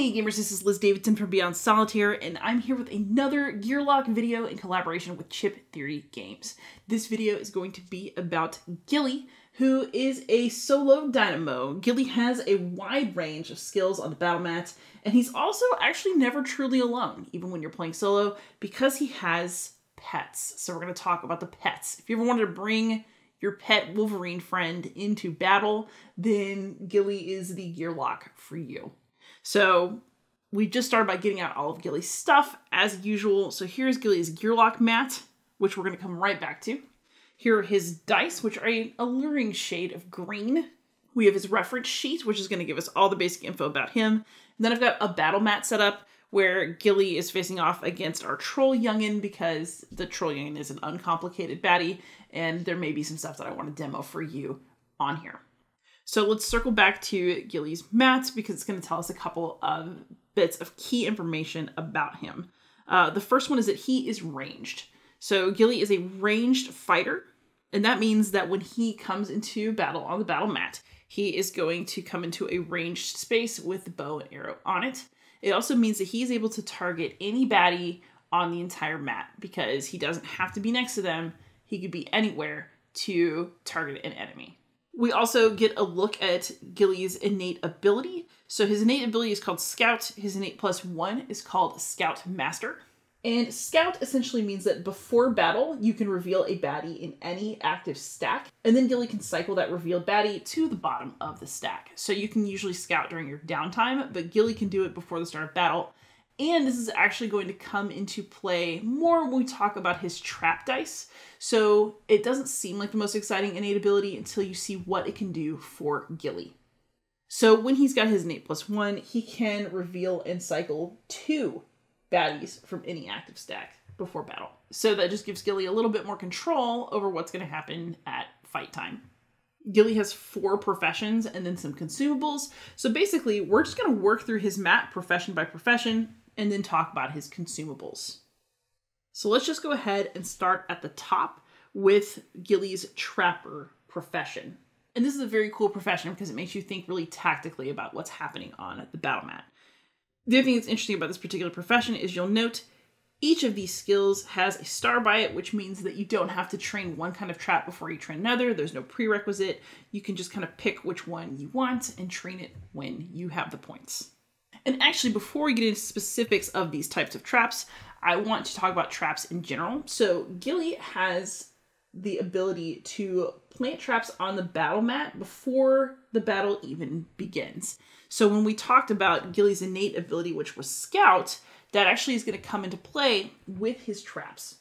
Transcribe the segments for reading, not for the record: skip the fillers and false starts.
Hey gamers, this is Davidson from Beyond Solitaire, and I'm here with another Gearloc video in collaboration with Chip Theory Games. This video is going to be about Ghillie, who is a solo dynamo. Ghillie has a wide range of skills on the battle mat, and he's also actually never truly alone, even when you're playing solo, because he has pets. So we're going to talk about the pets. If you ever wanted to bring your pet Wolverine friend into battle, then Ghillie is the Gearloc for you. So we just started by getting out all of Ghillie's stuff as usual. So here's Ghillie's Gearloc mat, which we're going to come right back to. Here are his dice, which are an alluring shade of green. We have his reference sheet, which is going to give us all the basic info about him. And then I've got a battle mat set up where Ghillie is facing off against our troll youngin, because the troll youngin is an uncomplicated baddie, and there may be some stuff that I want to demo for you on here. So let's circle back to Ghillie's mat, because it's going to tell us a couple of bits of key information about him. The first one is that he is ranged. So Ghillie is a ranged fighter, and that means that when he comes into battle on the battle mat, he is going to come into a ranged space with the bow and arrow on it. It also means that he is able to target any baddie on the entire mat, because he doesn't have to be next to them. He could be anywhere to target an enemy. We also get a look at Ghillie's innate ability. So his innate ability is called Scout. His innate +1 is called Scout Master. And Scout essentially means that before battle, you can reveal a baddie in any active stack, and then Ghillie can cycle that revealed baddie to the bottom of the stack. So you can usually scout during your downtime, but Ghillie can do it before the start of battle. And this is actually going to come into play more when we talk about his trap dice. So it doesn't seem like the most exciting innate ability until you see what it can do for Ghillie. So when he's got his innate +1, he can reveal and cycle 2 baddies from any active stack before battle. So that just gives Ghillie a little bit more control over what's going to happen at fight time. Ghillie has 4 professions and then some consumables. So basically, we're just going to work through his mat profession by profession and then talk about his consumables. So let's just go ahead and start at the top with Ghillie's Trapper profession. And this is a very cool profession because it makes you think really tactically about what's happening on the battle mat. The other thing that's interesting about this particular profession is you'll note each of these skills has a star by it, which means that you don't have to train one kind of trap before you train another. There's no prerequisite. You can just kind of pick which one you want and train it when you have the points. And actually, before we get into specifics of these types of traps, I want to talk about traps in general. So Ghillie has the ability to plant traps on the battle mat before the battle even begins. So when we talked about Ghillie's innate ability, which was Scout, that actually is going to come into play with his traps.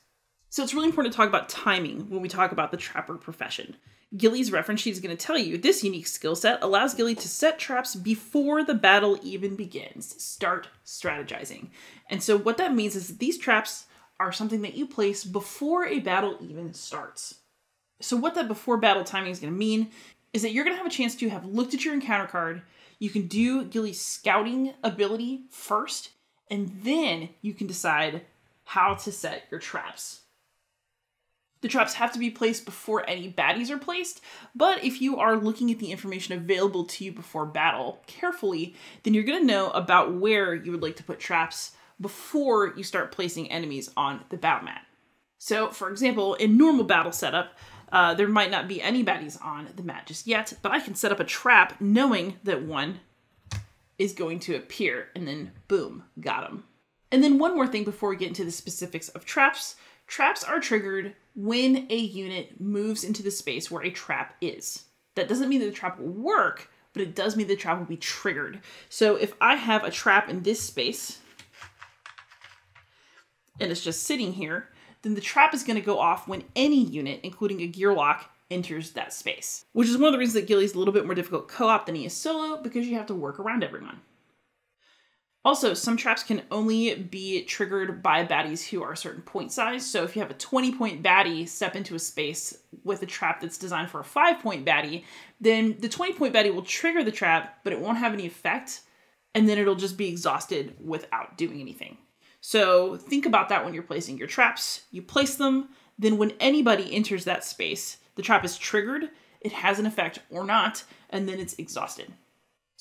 So it's really important to talk about timing when we talk about the trapper profession. Ghillie's reference sheet is going to tell you this unique skill set allows Ghillie to set traps before the battle even begins. Start strategizing. And so what that means is that these traps are something that you place before a battle even starts. So what that before battle timing is going to mean is that you're going to have a chance to have looked at your encounter card. You can do Ghillie's scouting ability first, and then you can decide how to set your traps. The traps have to be placed before any baddies are placed, but if you are looking at the information available to you before battle carefully, then you're going to know about where you would like to put traps before you start placing enemies on the battle mat. So, for example, in normal battle setup, there might not be any baddies on the mat just yet, but I can set up a trap knowing that one is going to appear, and then boom, got him. And then one more thing before we get into the specifics of traps. Traps are triggered when a unit moves into the space where a trap is. That doesn't mean that the trap will work, but it does mean the trap will be triggered. So if I have a trap in this space, and it's just sitting here, then the trap is going to go off when any unit, including a Gearloc, enters that space. Which is one of the reasons that Ghillie's a little bit more difficult co-op than he is solo, because you have to work around everyone. Also, some traps can only be triggered by baddies who are a certain point size. So if you have a 20-point baddie step into a space with a trap that's designed for a 5-point baddie, then the 20-point baddie will trigger the trap, but it won't have any effect, and then it'll just be exhausted without doing anything. So think about that when you're placing your traps. You place them, then when anybody enters that space, the trap is triggered, it has an effect or not, and then it's exhausted.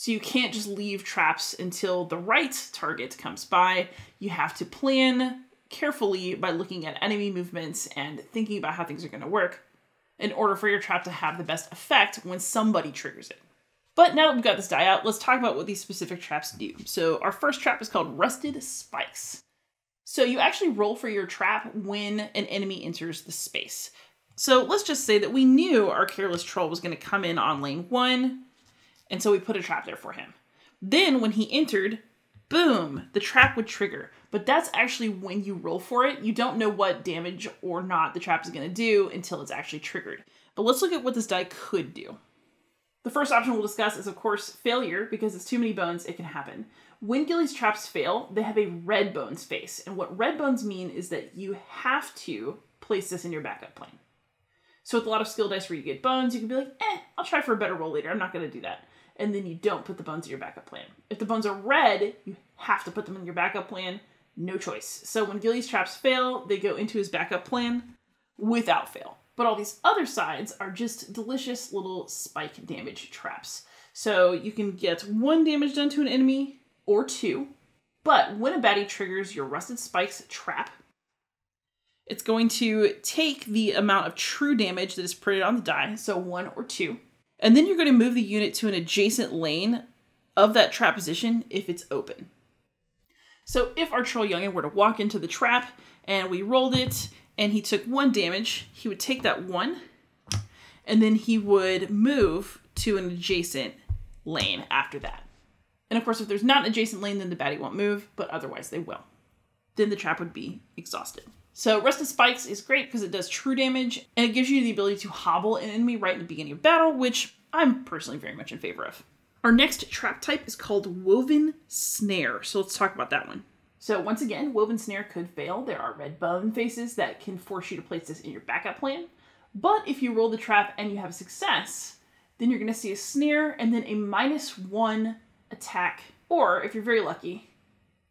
So you can't just leave traps until the right target comes by. You have to plan carefully by looking at enemy movements and thinking about how things are going to work in order for your trap to have the best effect when somebody triggers it. But now that we've got this die out, let's talk about what these specific traps do. So our first trap is called Rusted Spikes. So you actually roll for your trap when an enemy enters the space. So let's just say that we knew our Careless Troll was going to come in on lane 1, and so we put a trap there for him. Then when he entered, boom, the trap would trigger. But that's actually when you roll for it. You don't know what damage or not the trap is going to do until it's actually triggered. But let's look at what this die could do. The first option we'll discuss is, of course, failure, because it's too many bones, it can happen. When Ghillie's traps fail, they have a red bones face. And what red bones mean is that you have to place this in your backup plan. So with a lot of skill dice where you get bones, you can be like, I'll try for a better roll later. I'm not going to do that. And then you don't put the bones in your backup plan. If the bones are red, you have to put them in your backup plan. No choice. So when Ghillie's traps fail, they go into his backup plan without fail. But all these other sides are just delicious little spike damage traps. So you can get 1 damage done to an enemy or 2. But when a baddie triggers your Rusted Spikes trap, it's going to take the amount of true damage that is printed on the die, so 1 or 2. And then you're going to move the unit to an adjacent lane of that trap position if it's open. So if our Troll Youngin were to walk into the trap and we rolled it and he took 1 damage, he would take that 1 and then he would move to an adjacent lane after that. And of course, if there's not an adjacent lane, then the baddie won't move, but otherwise they will. Then the trap would be exhausted. So Rusted Spikes is great because it does true damage and it gives you the ability to hobble an enemy right in the beginning of battle, which I'm personally very much in favor of. Our next trap type is called Woven Snare. So let's talk about that one. So once again, Woven Snare could fail. There are red bone faces that can force you to place this in your backup plan. But if you roll the trap and you have success, then you're going to see a snare and then a -1 attack, or if you're very lucky,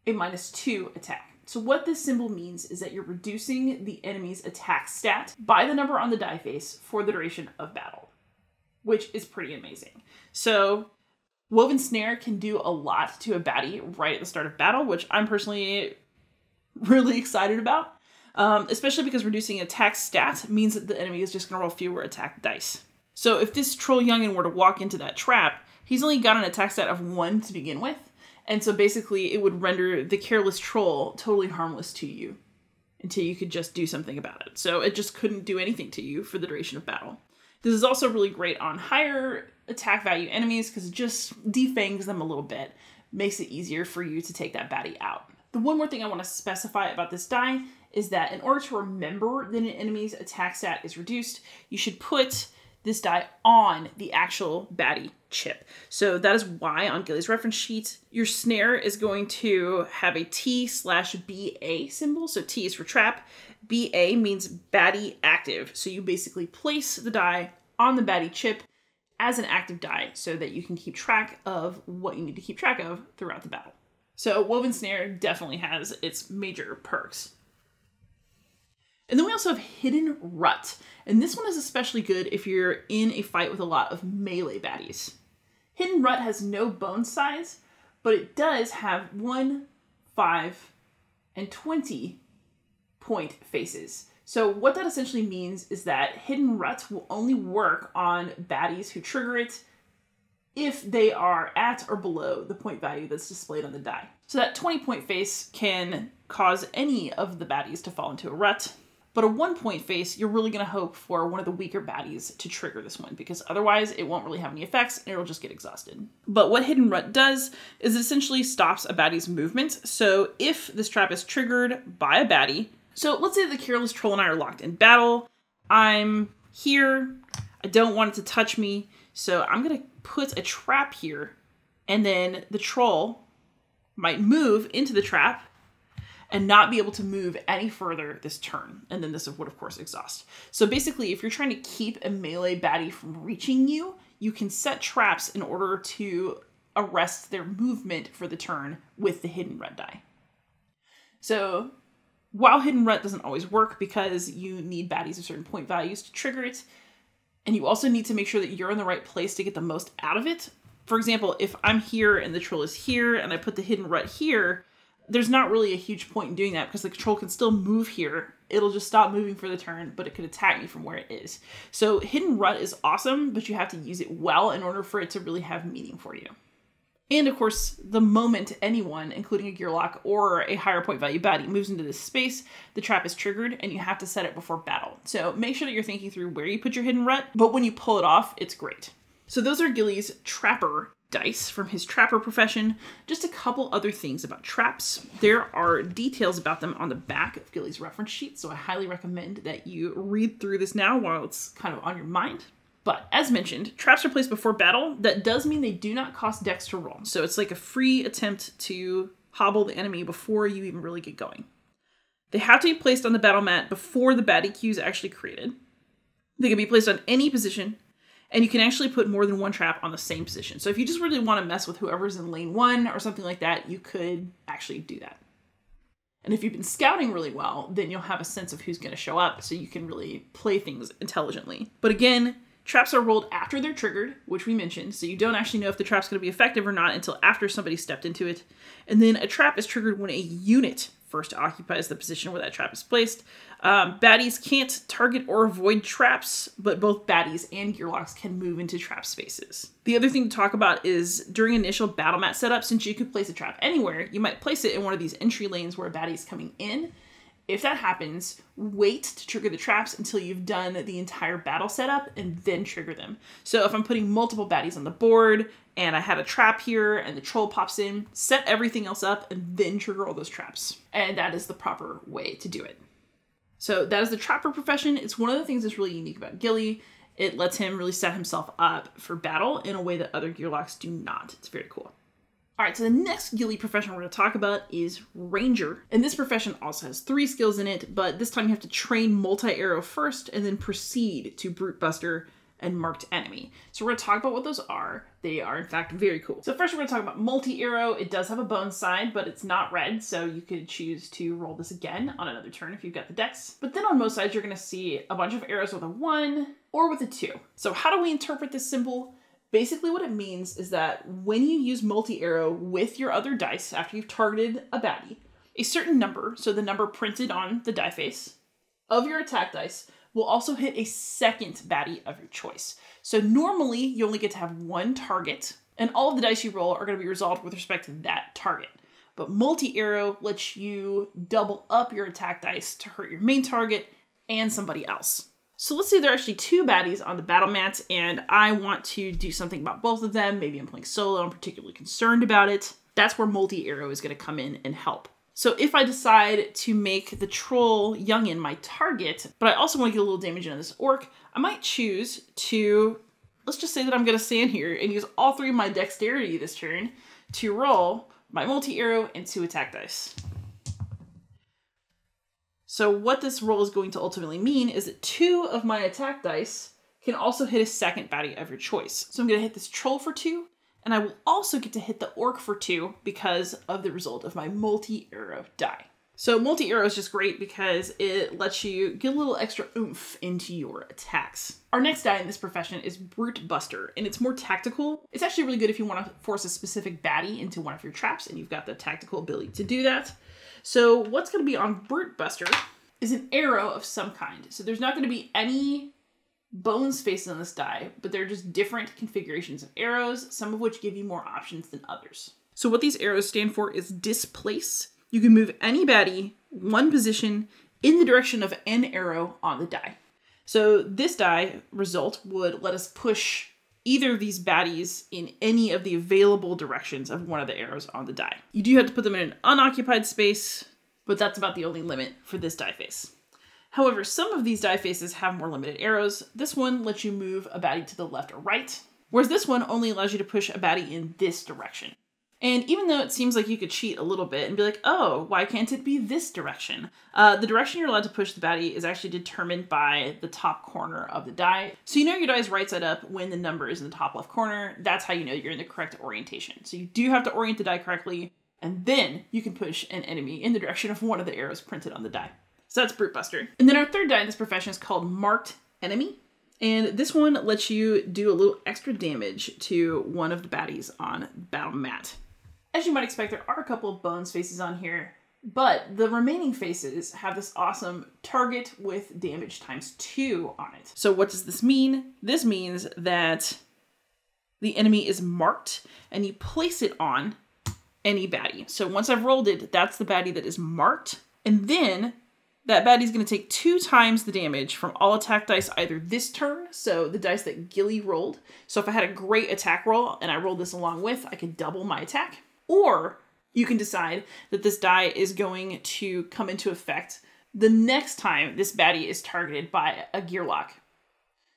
a -2 attack. So what this symbol means is that you're reducing the enemy's attack stat by the number on the die face for the duration of battle, which is pretty amazing. So Woven Snare can do a lot to a baddie right at the start of battle, which I'm personally really excited about, especially because reducing attack stat means that the enemy is just going to roll fewer attack dice. So if this Troll Youngin were to walk into that trap, he's only got an attack stat of 1 to begin with, and so basically it would render the Careless Troll totally harmless to you until you could just do something about it. So it just couldn't do anything to you for the duration of battle. This is also really great on higher attack value enemies because it just defangs them a little bit, makes it easier for you to take that baddie out. The one more thing I want to specify about this die is that in order to remember that an enemy's attack stat is reduced, you should put this die on the actual baddie chip. So that is why on Ghillie's reference sheet, your snare is going to have a T/BA symbol. So T is for trap. BA means baddie active. So you basically place the die on the baddie chip as an active die so that you can keep track of what you need to keep track of throughout the battle. So Woven Snare definitely has its major perks. And then we also have Hidden Rut. And this one is especially good if you're in a fight with a lot of melee baddies. Hidden Rut has no bone size, but it does have 1, 5, and 20 point faces. So what that essentially means is that Hidden Rut will only work on baddies who trigger it if they are at or below the point value that's displayed on the die. So that 20 point face can cause any of the baddies to fall into a rut. But a 1 point face, you're really going to hope for one of the weaker baddies to trigger this one, because otherwise it won't really have any effects and it'll just get exhausted. But what Hidden Rut does is it essentially stops a baddie's movement. So if this trap is triggered by a baddie, so let's say the Careless Troll and I are locked in battle. I'm here. I don't want it to touch me. So I'm going to put a trap here, and then the troll might move into the trap and not be able to move any further this turn. And then this would, of course, exhaust. So basically, if you're trying to keep a melee baddie from reaching you, you can set traps in order to arrest their movement for the turn with the Hidden Rut die. So while Hidden Rut doesn't always work because you need baddies of certain point values to trigger it, and you also need to make sure that you're in the right place to get the most out of it, For example, if I'm here and the troll is here and I put the hidden rut here, there's not really a huge point in doing that because the troll can still move here. It'll just stop moving for the turn, but it could attack me from where it is. So hidden rut is awesome, but you have to use it well in order for it to really have meaning for you. And of course, the moment anyone, including a Gearloc or a higher point value baddie, moves into this space, the trap is triggered and you have to set it before battle. So make sure that you're thinking through where you put your hidden rut, but when you pull it off, it's great. So those are Ghillie's Trapper dice from his Trapper profession. Just a couple other things about traps. There are details about them on the back of Ghillie's reference sheet, so I highly recommend that you read through this now while it's kind of on your mind. But as mentioned, traps are placed before battle. That does mean they do not cost dex to roll. So it's like a free attempt to hobble the enemy before you even really get going. They have to be placed on the battle mat before the baddie queue is actually created. They can be placed on any position, and you can actually put more than one trap on the same position. So if you just really want to mess with whoever's in lane 1 or something like that, you could actually do that. And if you've been scouting really well, then you'll have a sense of who's going to show up so you can really play things intelligently. But again, traps are rolled after they're triggered, which we mentioned, so you don't actually know if the trap's going to be effective or not until after somebody stepped into it. And then a trap is triggered when a unit first occupies the position where that trap is placed. Baddies can't target or avoid traps, but both baddies and Gearlocs can move into trap spaces. The other thing to talk about is during initial battle mat setup, since you could place a trap anywhere, you might place it in one of these entry lanes where a baddie's coming in. If that happens, wait to trigger the traps until you've done the entire battle setup and then trigger them. So if I'm putting multiple baddies on the board and I had a trap here and the troll pops in, set everything else up and then trigger all those traps. And that is the proper way to do it. So that is the Trapper profession. It's one of the things that's really unique about Ghillie. It lets him really set himself up for battle in a way that other Gearlocs do not. It's very cool. All right, so the next Ghillie profession we're going to talk about is Ranger. And this profession also has 3 skills in it, but this time you have to train multi-arrow first and then proceed to Brute Buster and Marked Enemy. So we're going to talk about what those are. They are, in fact, very cool. So first we're going to talk about multi-arrow. It does have a bone side, but it's not red, so you could choose to roll this again on another turn if you've got the dex. But then on most sides, you're going to see a bunch of arrows with a 1 or with a 2. So how do we interpret this symbol? Basically what it means is that when you use multi-arrow with your other dice after you've targeted a baddie, a certain number, so the number printed on the die face of your attack dice, will also hit a second baddie of your choice. So normally you only get to have 1 target and all of the dice you roll are going to be resolved with respect to that target. But multi-arrow lets you double up your attack dice to hurt your main target and somebody else. So let's say there are actually 2 baddies on the battle mat and I want to do something about both of them. Maybe I'm playing solo, I'm particularly concerned about it. That's where multi-arrow is going to come in and help. So if I decide to make the troll youngin my target, but I also want to get a little damage into this orc, I might choose to, let's just say that I'm going to stand here and use all 3 of my dexterity this turn to roll my multi-arrow and 2 attack dice. So what this roll is going to ultimately mean is that 2 of my attack dice can also hit a second baddie of your choice. So I'm going to hit this troll for 2, and I will also get to hit the orc for 2 because of the result of my multi-arrow die. So multi-arrow is just great because it lets you get a little extra oomph into your attacks. Our next die in this profession is Brute Buster, and it's more tactical. It's actually really good if you want to force a specific baddie into one of your traps, and you've got the tactical ability to do that. So what's going to be on Brute Buster is an arrow of some kind. So there's not going to be any bones facing on this die, but they're just different configurations of arrows, some of which give you more options than others. So what these arrows stand for is displace. You can move any baddie 1 position in the direction of an arrow on the die. So this die result would let us push either of these baddies in any of the available directions of one of the arrows on the die. You do have to put them in an unoccupied space, but that's about the only limit for this die face. However, some of these die faces have more limited arrows. This one lets you move a baddie to the left or right, whereas this one only allows you to push a baddie in this direction. And even though it seems like you could cheat a little bit and be like, oh, why can't it be this direction? The direction you're allowed to push the baddie is actually determined by the top corner of the die. So you know your die is right side up when the number is in the top left corner. That's how you know you're in the correct orientation. So you do have to orient the die correctly, and then you can push an enemy in the direction of one of the arrows printed on the die. So that's Brute Buster. And then our third die in this profession is called Marked Enemy. And this one lets you do a little extra damage to one of the baddies on battle mat. As you might expect, there are a couple of bones faces on here, but the remaining faces have this awesome target with damage ×2 on it. So what does this mean? This means that the enemy is marked and you place it on any baddie. So once I've rolled it, that's the baddie that is marked. And then that baddie is going to take 2 times the damage from all attack dice either this turn, so the dice that Ghillie rolled. So if I had a great attack roll and I rolled this along with, I could double my attack. Or you can decide that this die is going to come into effect the next time this baddie is targeted by a Gearloc.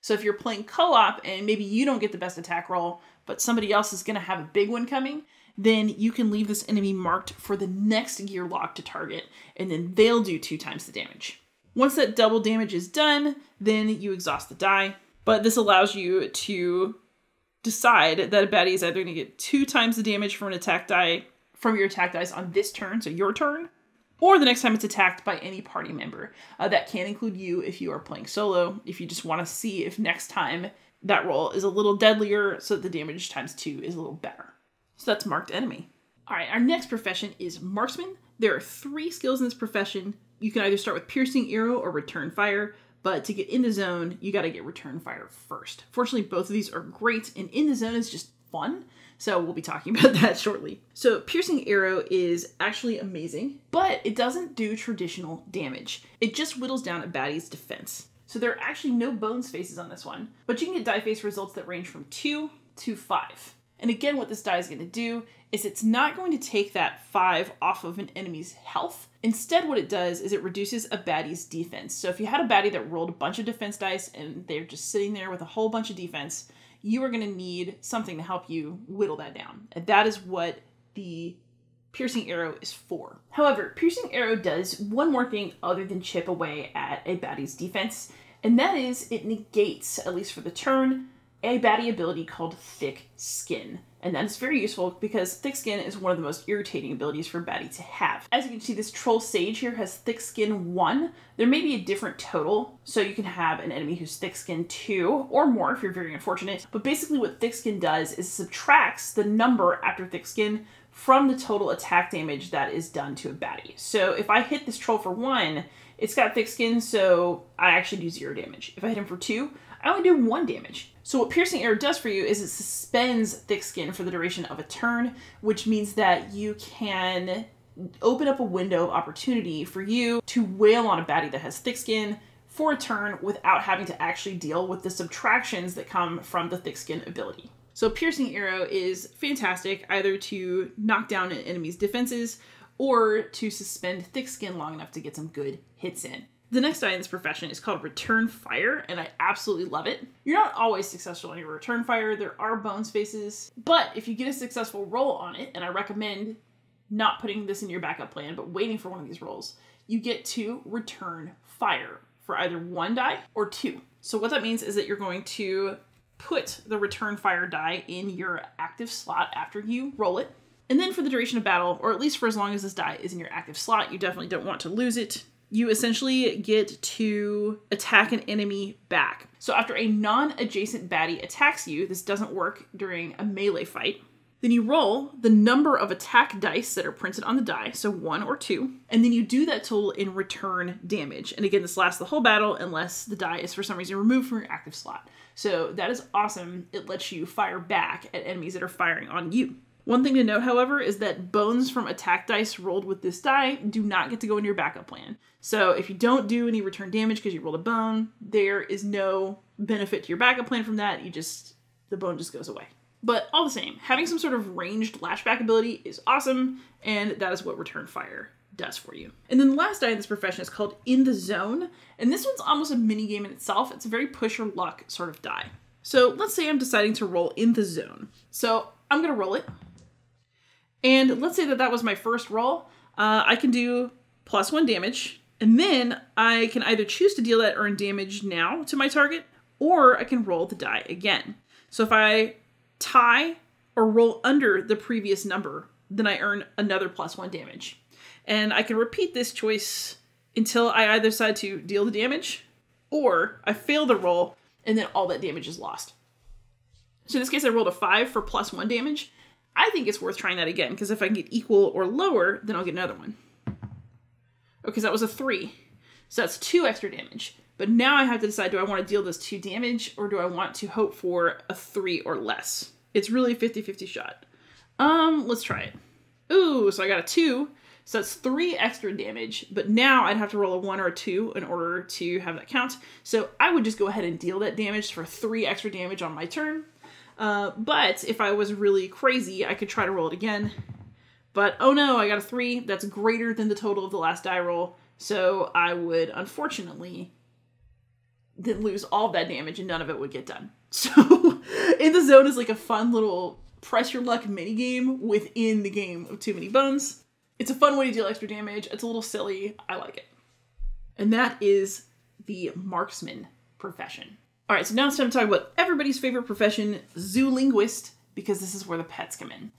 So if you're playing co-op and maybe you don't get the best attack roll, but somebody else is going to have a big one coming, then you can leave this enemy marked for the next Gearloc to target, and then they'll do 2 times the damage. Once that double damage is done, then you exhaust the die. But this allows you to decide that a baddie is either going to get 2 times the damage from an attack die from your attack dice on this turn, so your turn, or the next time it's attacked by any party member. That can include you if you are playing solo, if you just want to see if next time that roll is a little deadlier so that the damage ×2 is a little better. So that's marked enemy. All right, our next profession is marksman. There are 3 skills in this profession. You can either start with piercing arrow or return fire, but to get in the zone, you got to get return fire first. Fortunately, both of these are great, and in the zone is just fun. So we'll be talking about that shortly. So piercing arrow is actually amazing, but it doesn't do traditional damage. It just whittles down a baddie's defense. So there are actually no bones faces on this one, but you can get die face results that range from 2 to 5. And again, what this die is going to do is it's not going to take that 5 off of an enemy's health. Instead, what it does is it reduces a baddie's defense. So if you had a baddie that rolled a bunch of defense dice and they're just sitting there with a whole bunch of defense, you are going to need something to help you whittle that down. And that is what the piercing arrow is for. However, piercing arrow does one more thing other than chip away at a baddie's defense, and that is it negates, at least for the turn, a baddie ability called Thick Skin. And that is very useful because Thick Skin is one of the most irritating abilities for a baddie to have. As you can see, this Troll Sage here has Thick Skin 1. There may be a different total, so you can have an enemy who's Thick Skin 2 or more if you're very unfortunate. But basically what Thick Skin does is subtracts the number after Thick Skin from the total attack damage that is done to a baddie. So if I hit this troll for 1, it's got Thick Skin, so I actually do 0 damage. If I hit him for 2, I only do 1 damage. So what piercing arrow does for you is it suspends Thick Skin for the duration of a turn, which means that you can open up a window of opportunity for you to wail on a baddie that has Thick Skin for a turn without having to actually deal with the subtractions that come from the Thick Skin ability. So piercing arrow is fantastic either to knock down an enemy's defenses or to suspend Thick Skin long enough to get some good hits in. The next die in this profession is called Return Fire, and I absolutely love it. You're not always successful on your Return Fire. There are bone spaces, but if you get a successful roll on it, and I recommend not putting this in your backup plan, but waiting for one of these rolls, you get to Return Fire for either 1 die or 2. So what that means is that you're going to put the Return Fire die in your active slot after you roll it. And then for the duration of battle, or at least for as long as this die is in your active slot, you definitely don't want to lose it. You essentially get to attack an enemy back. So after a non-adjacent baddie attacks you, this doesn't work during a melee fight, then you roll the number of attack dice that are printed on the die, so 1 or 2, and then you do that total in return damage. And again, this lasts the whole battle unless the die is for some reason removed from your active slot. So that is awesome. It lets you fire back at enemies that are firing on you. One thing to note, however, is that bones from attack dice rolled with this die do not get to go in your backup plan. So if you don't do any return damage because you rolled a bone, there is no benefit to your backup plan from that. The bone just goes away. But all the same, having some sort of ranged lashback ability is awesome, and that is what Return Fire does for you. And then the last die in this profession is called In the Zone, and this one's almost a mini game in itself. It's a very push or luck sort of die. So let's say I'm deciding to roll In the Zone. So I'm gonna roll it. And let's say that that was my first roll. I can do +1 damage, and then I can either choose to deal that earned damage now to my target, or I can roll the die again. So if I tie or roll under the previous number, then I earn another +1 damage. And I can repeat this choice until I either decide to deal the damage, or I fail the roll and then all that damage is lost. So in this case, I rolled a 5 for +1 damage. I think it's worth trying that again, because if I can get equal or lower, then I'll get another one. Okay, so that was a 3. So that's 2 extra damage. But now I have to decide, do I want to deal this 2 damage, or do I want to hope for a 3 or less? It's really a 50-50 shot. Let's try it. Ooh, so I got a 2. So that's 3 extra damage, but now I'd have to roll a 1 or a 2 in order to have that count. So I would just go ahead and deal that damage for 3 extra damage on my turn. But if I was really crazy, I could try to roll it again. But oh no, I got a 3. That's greater than the total of the last die roll. So I would, unfortunately, then lose all of that damage and none of it would get done. So In the Zone is like a fun little press your luck mini game within the game of Too Many Bones. It's a fun way to deal extra damage. It's a little silly. I like it. And that is the marksman profession. All right, so now it's time to talk about everybody's favorite profession, Zoolinguist, because this is where the pets come in.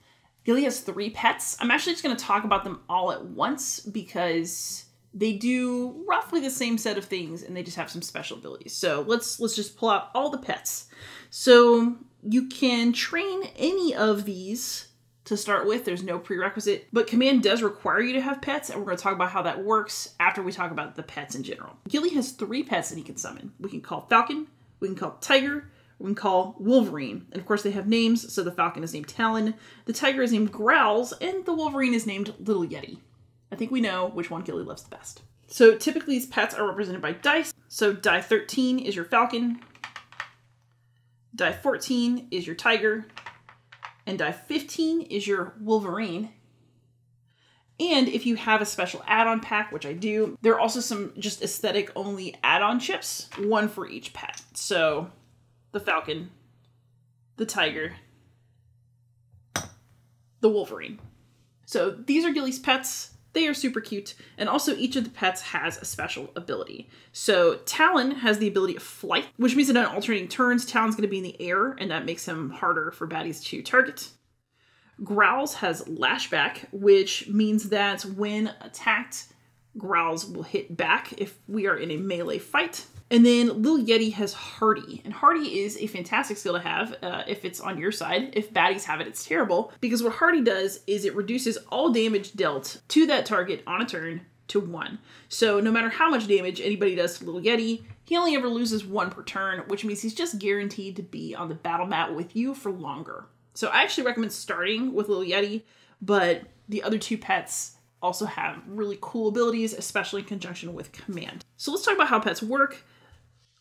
Ghillie has 3 pets. I'm actually just going to talk about them all at once because they do roughly the same set of things and they just have some special abilities. So let's just pull out all the pets. So you can train any of these to start with. There's no prerequisite, but command does require you to have pets, and we're going to talk about how that works after we talk about the pets in general. Ghillie has 3 pets that he can summon. We can call Falcon, we can call Tiger, we can call Wolverine. And of course they have names, so the Falcon is named Talon, the Tiger is named Growls, and the Wolverine is named Little Yeti. I think we know which one Ghillie loves the best. So typically these pets are represented by dice. So die 13 is your Falcon, die 14 is your Tiger, and die 15 is your Wolverine. And if you have a special add-on pack, which I do, there are also some just aesthetic only add-on chips, 1 for each pet. So the Falcon, the Tiger, the Wolverine. So these are Ghillie's pets. They are super cute. And also each of the pets has a special ability. So Talon has the ability of flight, which means that on alternating turns, Talon's going to be in the air, and that makes him harder for baddies to target. Growls has lashback, which means that when attacked, Growls will hit back if we are in a melee fight. And then Little Yeti has Hardy. And Hardy is a fantastic skill to have if it's on your side. If baddies have it, it's terrible. Because what Hardy does is it reduces all damage dealt to that target on a turn to 1. So no matter how much damage anybody does to Little Yeti, he only ever loses 1 per turn, which means he's just guaranteed to be on the battle mat with you for longer. So I actually recommend starting with Little Yeti, but the other 2 pets also have really cool abilities, especially in conjunction with command. So let's talk about how pets work.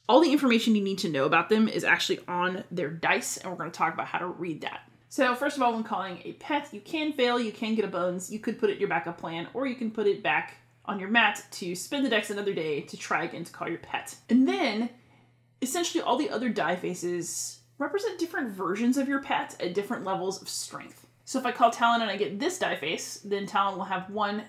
All the information you need to know about them is actually on their dice, and we're going to talk about how to read that. So first of all, when calling a pet, you can fail, you can get a bones, you could put it in your backup plan, or you can put it back on your mat to spin the dex another day to try again to call your pet. And then, essentially all the other die faces represent different versions of your pet at different levels of strength. So if I call Talon and I get this die face, then Talon will have 1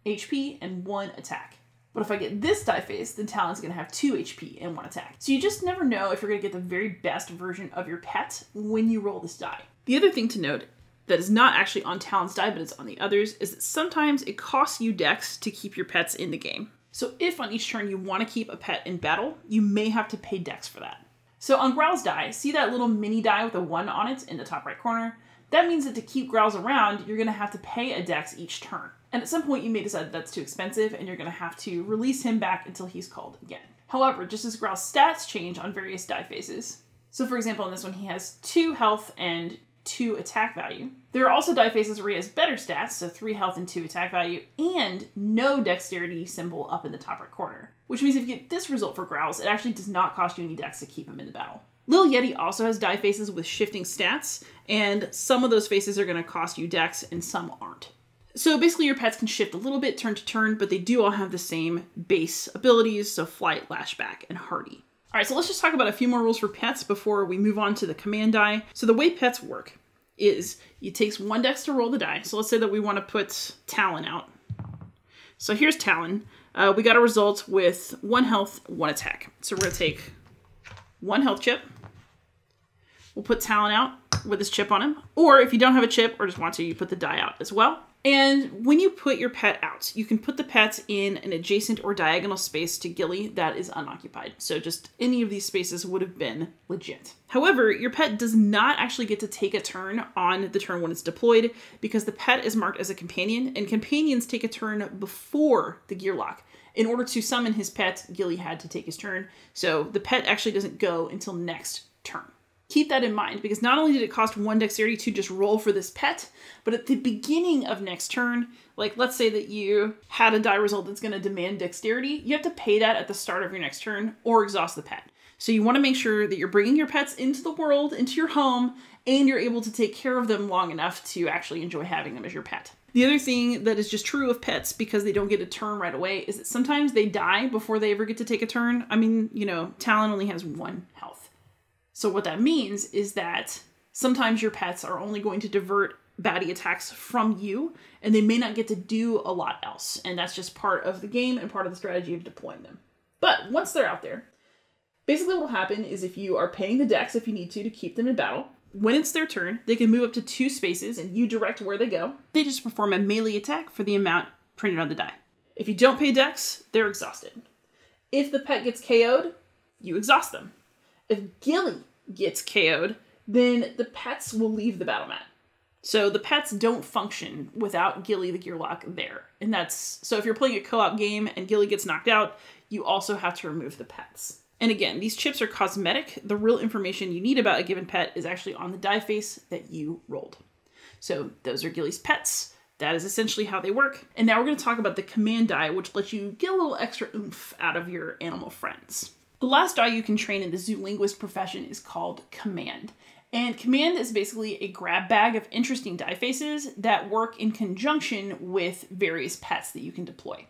HP and 1 attack. But if I get this die face, then Talon's going to have 2 HP and 1 attack. So you just never know if you're going to get the very best version of your pet when you roll this die. The other thing to note that is not actually on Talon's die, but it's on the others, is that sometimes it costs you dex to keep your pets in the game. So if on each turn you want to keep a pet in battle, you may have to pay dex for that. So on Growl's die, see that little mini die with a 1 on it in the top right corner? That means that to keep Growls around, you're going to have to pay a dex each turn. And at some point you may decide that that's too expensive and you're going to have to release him back until he's called again. However, just as Growl's stats change on various die faces, so for example in this one he has 2 health and 2 attack value. There are also die faces where he has better stats, so 3 health and 2 attack value, and no dexterity symbol up in the top right corner. Which means if you get this result for Growls, it actually does not cost you any dex to keep him in the battle. Little Yeti also has die faces with shifting stats, and some of those faces are going to cost you dex and some aren't. So basically your pets can shift a little bit turn to turn, but they do all have the same base abilities, so flight, lashback, and hardy. All right, so let's just talk about a few more rules for pets before we move on to the command die. So the way pets work is it takes 1 dex to roll the die. So let's say that we want to put Talon out. So here's Talon. We got a result with 1 health, 1 attack. So we're going to take 1 health chip. We'll put Talon out. with his chip on him. Or if you don't have a chip or just want to, you put the die out as well. And when you put your pet out, you can put the pet in an adjacent or diagonal space to Ghillie that is unoccupied. So just any of these spaces would have been legit. However, your pet does not actually get to take a turn on the turn when it's deployed because the pet is marked as a companion, and companions take a turn before the Gearloc. In order to summon his pet, Ghillie had to take his turn. So the pet actually doesn't go until next turn. Keep that in mind, because not only did it cost 1 dexterity to just roll for this pet, but at the beginning of next turn, like let's say that you had a die result that's going to demand dexterity, you have to pay that at the start of your next turn or exhaust the pet. So you want to make sure that you're bringing your pets into the world, into your home, and you're able to take care of them long enough to actually enjoy having them as your pet. The other thing that is just true of pets, because they don't get a turn right away, is that sometimes they die before they ever get to take a turn. I mean, you know, Talon only has 1 health. So what that means is that sometimes your pets are only going to divert baddie attacks from you, and they may not get to do a lot else. And that's just part of the game and part of the strategy of deploying them. But once they're out there, basically what will happen is if you are paying the dex if you need to keep them in battle, when it's their turn, they can move up to 2 spaces and you direct where they go. They just perform a melee attack for the amount printed on the die. If you don't pay dex, they're exhausted. If the pet gets KO'd, you exhaust them. If Ghillie gets KO'd, then the pets will leave the battle mat. So the pets don't function without Ghillie the Gearloc there. And that's, so if you're playing a co-op game and Ghillie gets knocked out, you also have to remove the pets. And again, these chips are cosmetic. The real information you need about a given pet is actually on the die face that you rolled. So those are Ghillie's pets. That is essentially how they work. And now we're going to talk about the command die, which lets you get a little extra oomph out of your animal friends. The last die you can train in the Zoolinguist profession is called Command. And Command is basically a grab bag of interesting die faces that work in conjunction with various pets that you can deploy.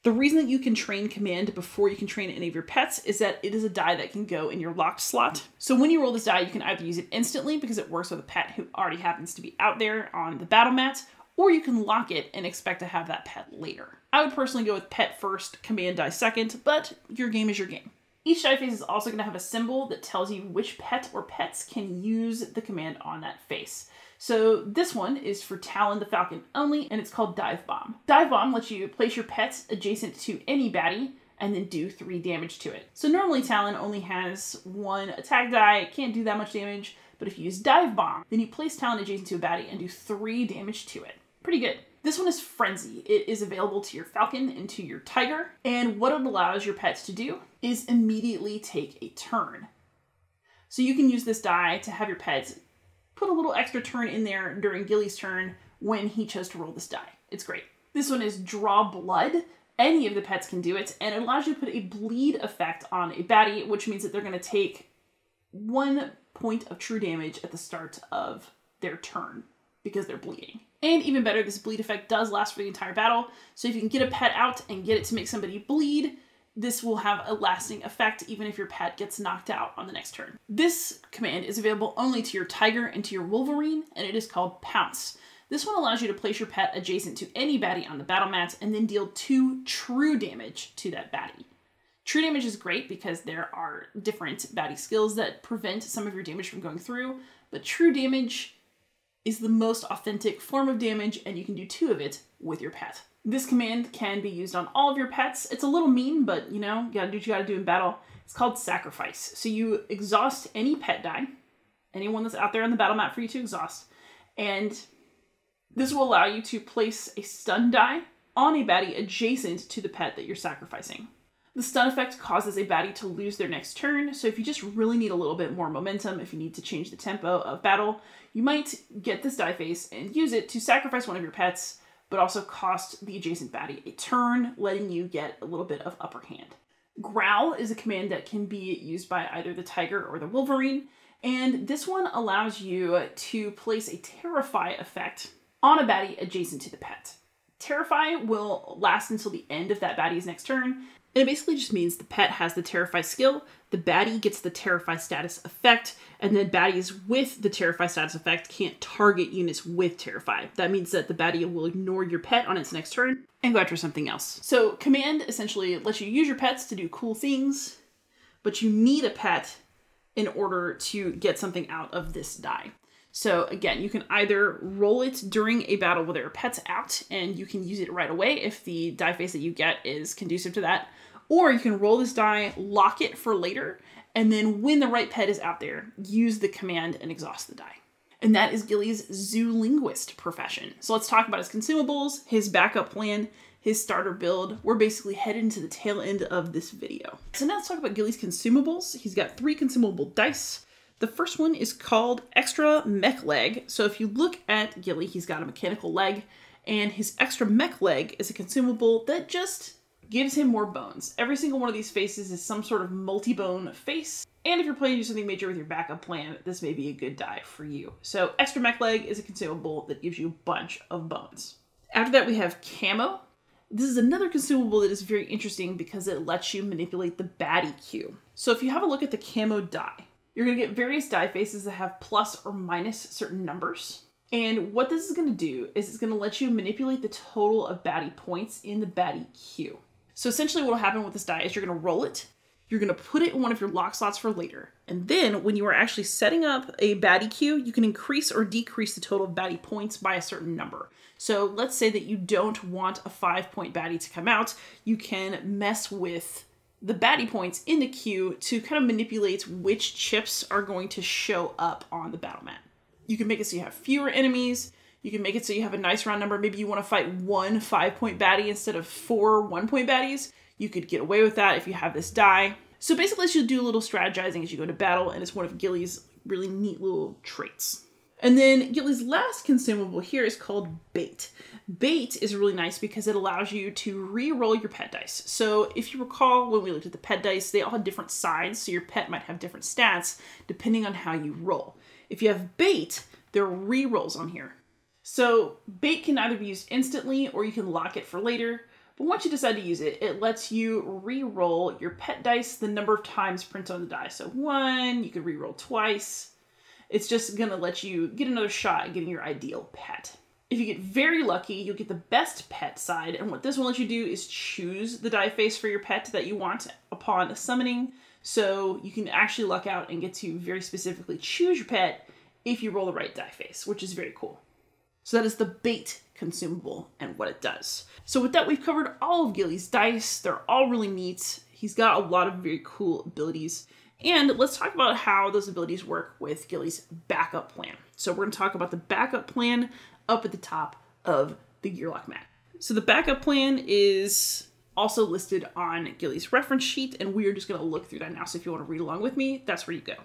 The reason that you can train Command before you can train any of your pets is that it is a die that can go in your locked slot. So when you roll this die, you can either use it instantly because it works with a pet who already happens to be out there on the battle mat, or you can lock it and expect to have that pet later. I would personally go with pet first, command die second, but your game is your game. Each die face is also going to have a symbol that tells you which pet or pets can use the command on that face. So this one is for Talon the Falcon only, and it's called Dive Bomb. Dive Bomb lets you place your pets adjacent to any baddie and then do 3 damage to it. So normally Talon only has 1 attack die, it can't do that much damage, but if you use Dive Bomb, then you place Talon adjacent to a baddie and do 3 damage to it. Pretty good. This one is Frenzy. It is available to your Falcon and to your Tiger, and what it allows your pets to do is immediately take a turn. So you can use this die to have your pets put a little extra turn in there during Ghillie's turn when he chose to roll this die. It's great. This one is Draw Blood. Any of the pets can do it, and it allows you to put a bleed effect on a baddie, which means that they're going to take 1 point of true damage at the start of their turn because they're bleeding. And even better, this bleed effect does last for the entire battle. So if you can get a pet out and get it to make somebody bleed, this will have a lasting effect even if your pet gets knocked out on the next turn. This command is available only to your Tiger and to your Wolverine, and it is called Pounce. This one allows you to place your pet adjacent to any baddie on the battle mat and then deal 2 true damage to that baddie. True damage is great because there are different baddie skills that prevent some of your damage from going through, but true damage is the most authentic form of damage, and you can do 2 of it with your pet. This command can be used on all of your pets. It's a little mean, but you know, you gotta do what you gotta do in battle. It's called Sacrifice. So you exhaust any pet die, anyone that's out there on the battle mat for you to exhaust, and this will allow you to place a stun die on a baddie adjacent to the pet that you're sacrificing. The stun effect causes a baddie to lose their next turn, so if you just really need a little bit more momentum, if you need to change the tempo of battle, you might get this die face and use it to sacrifice one of your pets, but also cost the adjacent baddie a turn, letting you get a little bit of upper hand. Growl is a command that can be used by either the Tiger or the Wolverine, and this one allows you to place a Terrify effect on a baddie adjacent to the pet. Terrify will last until the end of that baddie's next turn, and it basically just means the pet has the Terrify skill, the baddie gets the Terrify status effect, and then baddies with the Terrify status effect can't target units with Terrify. That means that the baddie will ignore your pet on its next turn and go after something else. So Command essentially lets you use your pets to do cool things, but you need a pet in order to get something out of this die. So again, you can either roll it during a battle where there are pets out and you can use it right away if the die face that you get is conducive to that, or you can roll this die, lock it for later, and then when the right pet is out there, use the command and exhaust the die. And that is Ghillie's Zoolinguist profession. So let's talk about his consumables, his backup plan, his starter build. We're basically headed into the tail end of this video. So now let's talk about Ghillie's consumables. He's got 3 consumable dice. The first one is called Extra MechLeg. So if you look at Ghillie, he's got a mechanical leg, and his Extra MechLeg is a consumable that just gives him more bones. Every single one of these faces is some sort of multi-bone face. And if you're planning to do something major with your backup plan, this may be a good die for you. So Extra MechLeg is a consumable that gives you a bunch of bones. After that, we have Camo. This is another consumable that is very interesting because it lets you manipulate the baddie queue. So if you have a look at the Camo die, you're going to get various die faces that have plus or minus certain numbers. And what this is going to do is it's going to let you manipulate the total of baddie points in the baddie queue. So essentially what will happen with this die is you're going to roll it, you're going to put it in one of your lock slots for later. And then when you are actually setting up a baddie queue, you can increase or decrease the total of baddie points by a certain number. So let's say that you don't want a 5-point baddie to come out. You can mess with the baddie points in the queue to kind of manipulate which chips are going to show up on the battle mat. You can make it so you have fewer enemies. You can make it so you have a nice round number. Maybe you want to fight 1 5-point baddie instead of 4 1-point baddies. You could get away with that if you have this die. So basically you'll do a little strategizing as you go to battle, and it's one of Ghillie's really neat little traits. And then Ghillie's last consumable here is called Bait. Bait is really nice because it allows you to re-roll your pet dice. So if you recall when we looked at the pet dice, they all have different sides, so your pet might have different stats depending on how you roll. If you have Bait, there are re-rolls on here. So Bait can either be used instantly or you can lock it for later. But once you decide to use it, it lets you re-roll your pet dice the number of times printed on the die. So 1, you could re-roll twice. It's just going to let you get another shot at getting your ideal pet. If you get very lucky, you'll get the best pet side, and what this will let you do is choose the die face for your pet that you want upon summoning, so you can actually luck out and get to very specifically choose your pet if you roll the right die face, which is very cool. So that is the Bait consumable and what it does. So with that, we've covered all of Ghillie's dice. They're all really neat. He's got a lot of very cool abilities. And let's talk about how those abilities work with Ghillie's backup plan. So we're going to talk about the backup plan up at the top of the Gearloc mat. So the backup plan is also listed on Ghillie's reference sheet, and we are just going to look through that now. So if you want to read along with me, that's where you go.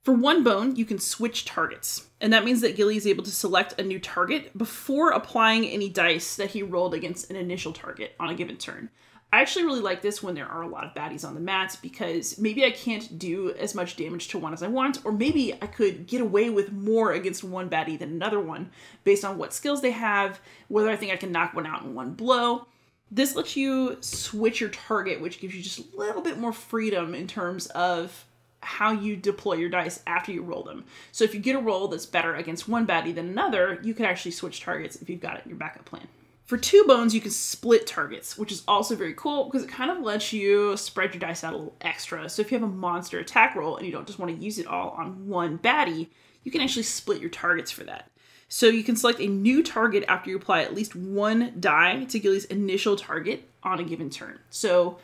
For 1 bone, you can switch targets. And that means that Ghillie is able to select a new target before applying any dice that he rolled against an initial target on a given turn. I actually really like this when there are a lot of baddies on the mat because maybe I can't do as much damage to one as I want, or maybe I could get away with more against one baddie than another one based on what skills they have, whether I think I can knock one out in one blow. This lets you switch your target, which gives you just a little bit more freedom in terms of how you deploy your dice after you roll them. So if you get a roll that's better against one baddie than another, you can actually switch targets if you've got it in your backup plan. For 2 bones, you can split targets, which is also very cool because it kind of lets you spread your dice out a little extra. So if you have a monster attack roll and you don't just want to use it all on one baddie, you can actually split your targets for that. So you can select a new target after you apply at least 1 die to Ghillie's initial target on a given turn. So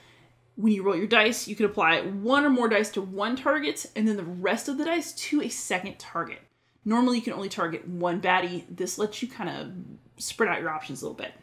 when you roll your dice, you can apply 1 or more dice to 1 target and then the rest of the dice to a second target. Normally you can only target 1 baddie. This lets you kind of spread out your options a little bit.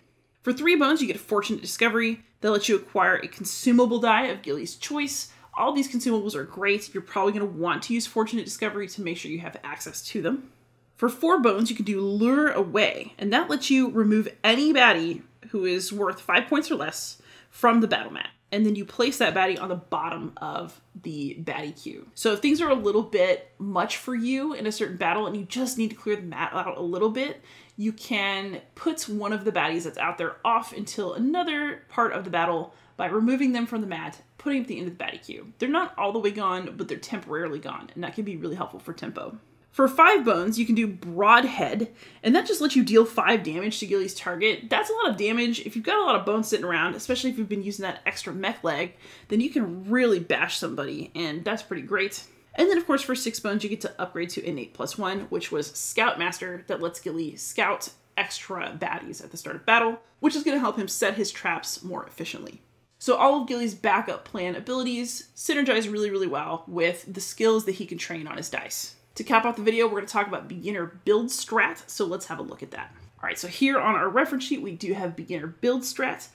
For 3 bones, you get a Fortunate Discovery that lets you acquire a consumable die of Ghillie's choice. All these consumables are great. You're probably going to want to use Fortunate Discovery to make sure you have access to them. For 4 bones, you can do Lure Away, and that lets you remove any baddie who is worth 5 points or less from the battle mat. And then you place that baddie on the bottom of the baddie queue. So if things are a little bit much for you in a certain battle and you just need to clear the mat out a little bit, you can put one of the baddies that's out there off until another part of the battle by removing them from the mat, putting them at the end of the baddie queue. They're not all the way gone, but they're temporarily gone, and that can be really helpful for tempo. For 5 bones, you can do Broadhead, and that just lets you deal 5 damage to Ghillie's target. That's a lot of damage. If you've got a lot of bones sitting around, especially if you've been using that extra mech leg, then you can really bash somebody, and that's pretty great. And then, of course, for 6 bones, you get to upgrade to Innate +1, which was Scoutmaster, that lets Ghillie scout extra baddies at the start of battle, which is going to help him set his traps more efficiently. So all of Ghillie's backup plan abilities synergize really, really well with the skills that he can train on his dice. To cap off the video, we're going to talk about beginner build strat, so let's have a look at that. All right, so here on our reference sheet, we do have beginner build strat.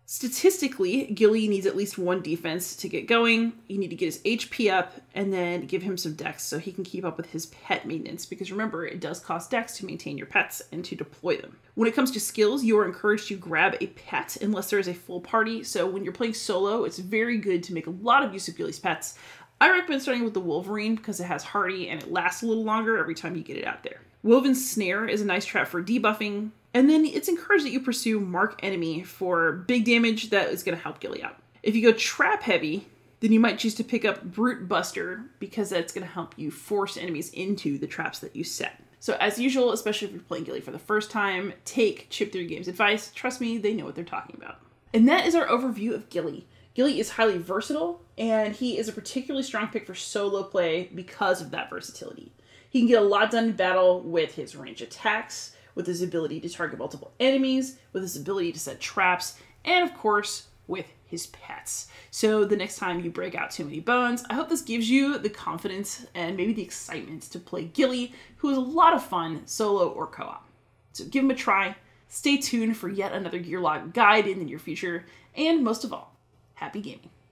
Statistically, Ghillie needs at least 1 defense to get going. You need to get his HP up and then give him some dex so he can keep up with his pet maintenance, because remember, it does cost dex to maintain your pets and to deploy them. When it comes to skills, you are encouraged to grab a pet unless there is a full party. So when you're playing solo, it's very good to make a lot of use of Ghillie's pets. I recommend starting with the Wolverine because it has hardy and it lasts a little longer every time you get it out there. Woven Snare is a nice trap for debuffing. And then it's encouraged that you pursue Mark Enemy for big damage that is going to help Ghillie out. If you go trap heavy, then you might choose to pick up Brute Buster because that's going to help you force enemies into the traps that you set. So as usual, especially if you're playing Ghillie for the first time, take Chip Theory Games' advice. Trust me, they know what they're talking about. And that is our overview of Ghillie. Ghillie is highly versatile, and he is a particularly strong pick for solo play because of that versatility. He can get a lot done in battle with his range attacks, with his ability to target multiple enemies, with his ability to set traps, and of course, with his pets. So the next time you break out too many bones, I hope this gives you the confidence and maybe the excitement to play Ghillie, who is a lot of fun solo or co-op. So give him a try, stay tuned for yet another Gearloc guide in the near future, and most of all, happy gaming.